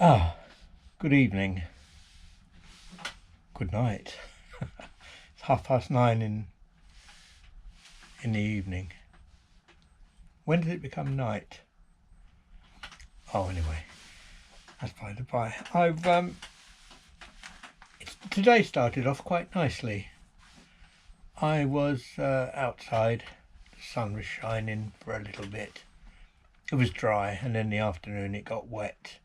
Ah, good evening. Good night. It's 9:30 in the evening. When did it become night? Oh, anyway, that's by the by. Today started off quite nicely. I was outside. The sun was shining for a little bit. It was dry, and in the afternoon it got wet.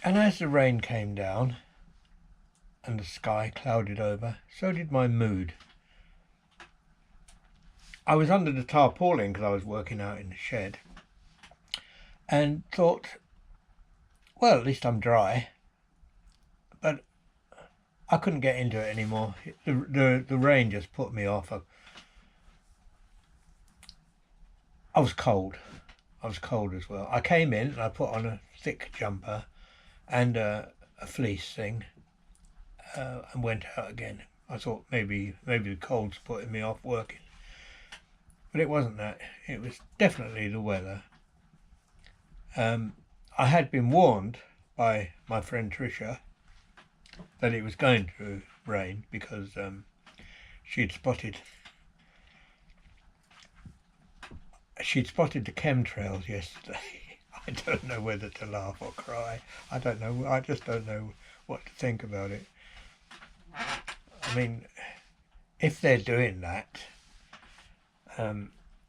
And as the rain came down and the sky clouded over, so did my mood. I was under the tarpaulin because I was working out in the shed and thought, well, at least I'm dry. But I couldn't get into it anymore. The rain just put me off. I was cold. I was cold as well. I came in and I put on a thick jumper and a fleece thing and went out again. I thought maybe the cold's putting me off working. But it wasn't that. It was definitely the weather. I had been warned by my friend Tricia that it was going to rain because she'd spotted the chemtrails yesterday. I don't know whether to laugh or cry. I don't know. I just don't know what to think about it. I mean, if they're doing that,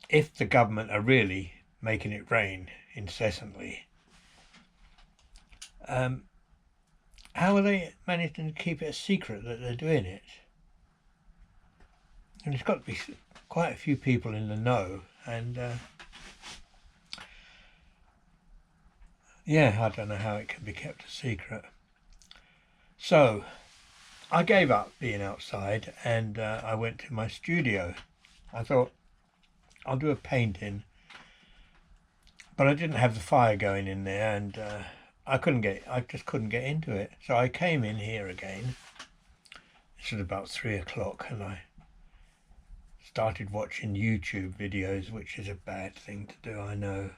if the government are really making it rain incessantly, how are they managing to keep it a secret that they're doing it? And there's got to be quite a few people in the know, and yeah, I don't know how it can be kept a secret. So I gave up being outside and I went to my studio. I thought I'll do a painting, but I didn't have the fire going in there, and I just couldn't get into it. So I came in here again. This was about 3 o'clock, and I started watching YouTube videos, which is a bad thing to do, I know.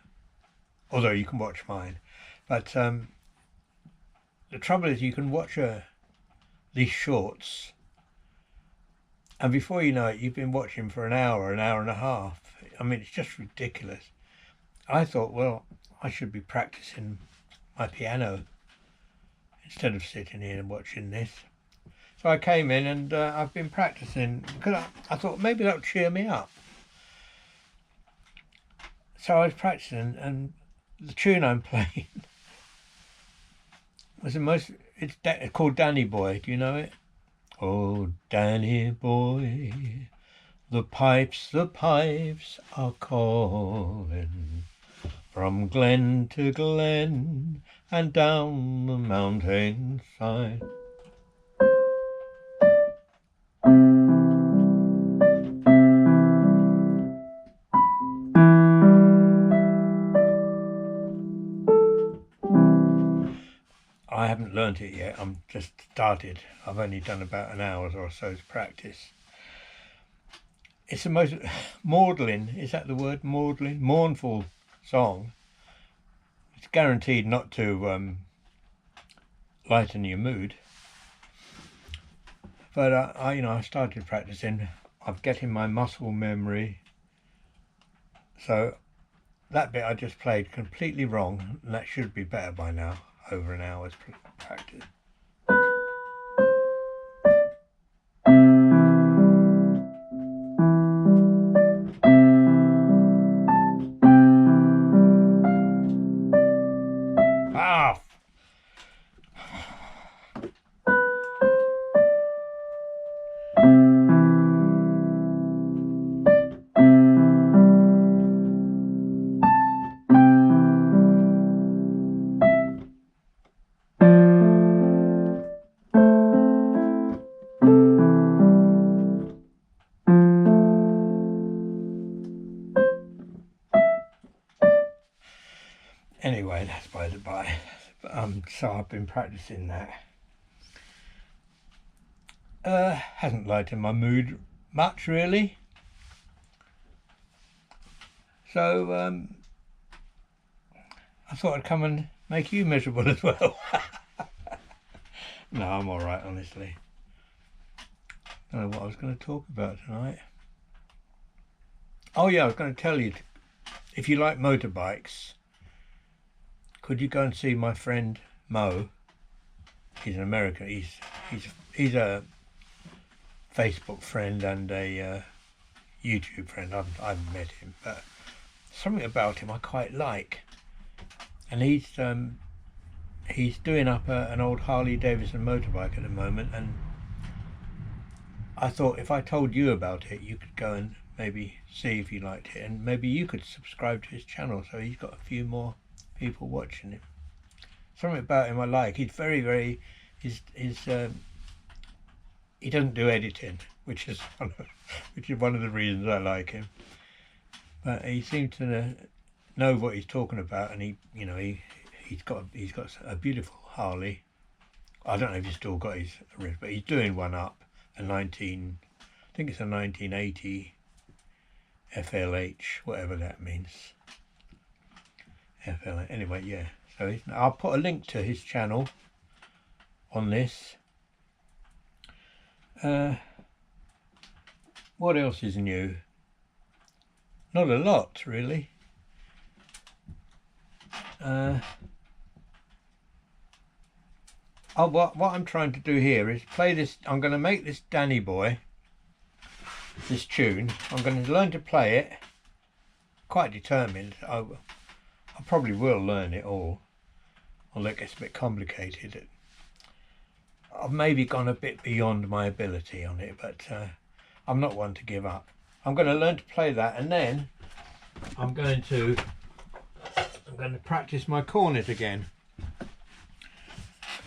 Although you can watch mine, but the trouble is you can watch these shorts, and before you know it, you've been watching for an hour and a half. I mean, it's just ridiculous. I thought, well, I should be practicing my piano instead of sitting here and watching this. So I came in and I've been practicing because I thought maybe that'll cheer me up. So I was practicing, and the tune I'm playing was it's called Danny Boy. Do you know it? Oh, Danny Boy, the pipes are calling from glen to glen and down the mountain side. I haven't learnt it yet. I'm just started. I've only done about an hour or so's practice. It's the most maudlin, is that the word, maudlin? Mournful song. It's guaranteed not to lighten your mood. But I started practicing. I'm getting my muscle memory. So that bit I just played completely wrong, and that should be better by now. Over an hour's practice. Ah! Anyway, that's by the by. So I've been practicing that. Hasn't lightened my mood much, really. So I thought I'd come and make you miserable as well. No, I'm alright, honestly. I don't know what I was going to talk about tonight. Oh yeah, I was going to tell you, if you like motorbikes, could you go and see my friend Mo? He's in America. He's a Facebook friend and a YouTube friend. I haven't met him, but something about him I quite like. And he's doing up an old Harley Davidson motorbike at the moment, and I thought if I told you about it, you could go and maybe see if you liked it, and maybe you could subscribe to his channel so he's got a few more people watching him. Something about him I like. He's very he doesn't do editing, which is one of the reasons I like him. But he seems to know what he's talking about, and he's got a beautiful Harley. I don't know if he's still got his original, but he's doing one up, I think it's a 1980 FLH, whatever that means. FLH, anyway, yeah. So I'll put a link to his channel on this. What else is new? Not a lot, really. What I'm trying to do here is play this. I'm going to make this Danny Boy, this tune. I'm going to learn to play it. Quite determined. I probably will learn it all, although it gets a bit complicated. I've maybe gone a bit beyond my ability on it, but I'm not one to give up. I'm going to learn to play that, and then I'm going to practice my cornet again.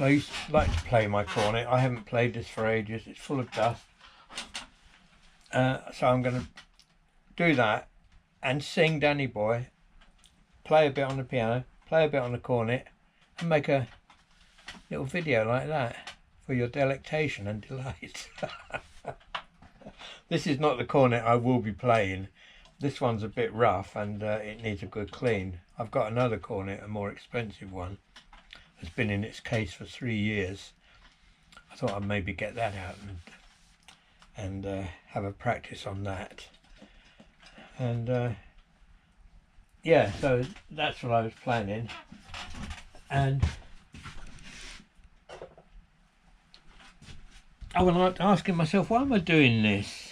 I used to like to play my cornet. I haven't played this for ages. It's full of dust. So I'm going to do that and sing Danny Boy, play a bit on the piano, play a bit on the cornet, and make a little video like that for your delectation and delight. This is not the cornet I will be playing. This one's a bit rough and it needs a good clean. I've got another cornet, a more expensive one. It's been in its case for 3 years. I thought I'd maybe get that out and have a practice on that. And yeah, so that's what I was planning. And I was asking myself, why am I doing this?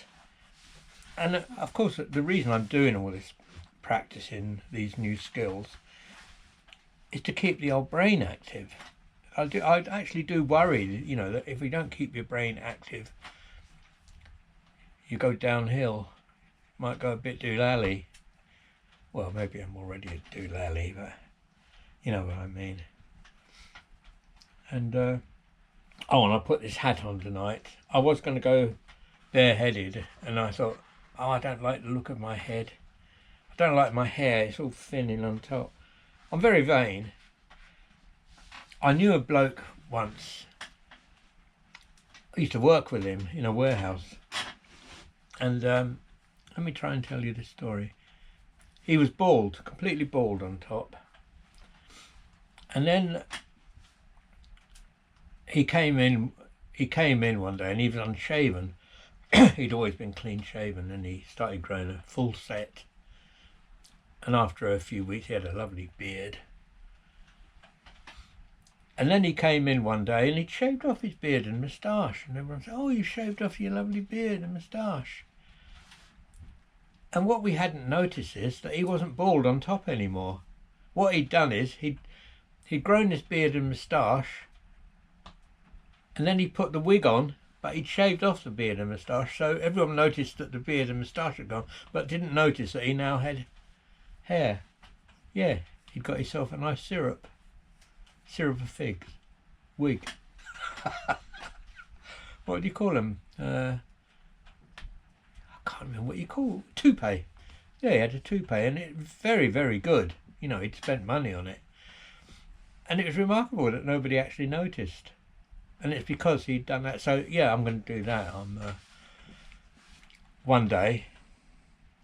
And of course, the reason I'm doing all this, practicing these new skills, is to keep the old brain active. I actually do worry, you know, that if we don't keep your brain active, you go downhill. Might go a bit doolally. Well, maybe I'm already a doolally, but you know what I mean. And and I put this hat on tonight. I was going to go bareheaded, and I thought, oh, I don't like the look of my head. I don't like my hair. It's all thinning on top. I'm very vain. I knew a bloke once. I used to work with him in a warehouse. And let me try and tell you this story. He was bald, completely bald on top. And then he came in one day and he was unshaven. He'd always been clean shaven, and he started growing a full set. And after a few weeks he had a lovely beard. And then he came in one day and he'd shaved off his beard and moustache, and everyone said, oh, you shaved off your lovely beard and moustache. And what we hadn't noticed is that he wasn't bald on top anymore. What he'd done is he'd grown his beard and moustache, and then he put the wig on, but he'd shaved off the beard and moustache, so everyone noticed that the beard and moustache had gone, but didn't notice that he now had hair. Yeah, he'd got himself a nice syrup of figs, wig. What do you call them? I can't remember what you call toupee. Yeah, he had a toupee, and it was very, very good. You know, he'd spent money on it, and it was remarkable that nobody actually noticed. And it's because he'd done that. So yeah, I'm going to do that. One day,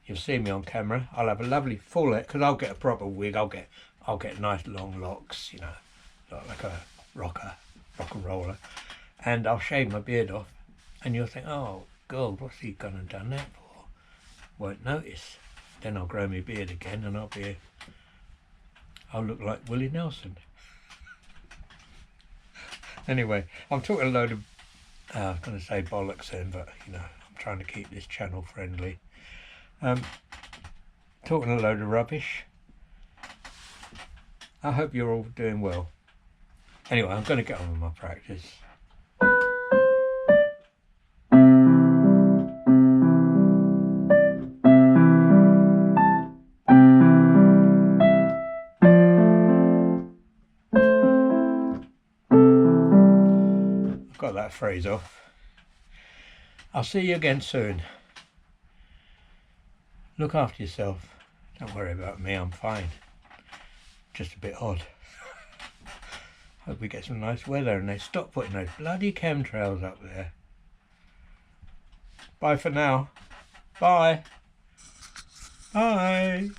you'll see me on camera. I'll have a lovely full head, because I'll get a proper wig. I'll get I'll get nice long locks, you know, like a rock and roller, and I'll shave my beard off, and you'll think, oh God, what's he gone and done that for? Won't notice. Then I'll grow my beard again, and I'll look like Willie Nelson. Anyway, I'm talking a load of, I was going to say bollocks then, but you know, I'm trying to keep this channel friendly. Talking a load of rubbish. I hope you're all doing well. Anyway, I'm going to get on with my practice. I've got that phrase off. I'll see you again soon. Look after yourself. Don't worry about me, I'm fine. Just a bit odd. Hope we get some nice weather and they stop putting those bloody chemtrails up there. Bye for now. Bye. Bye.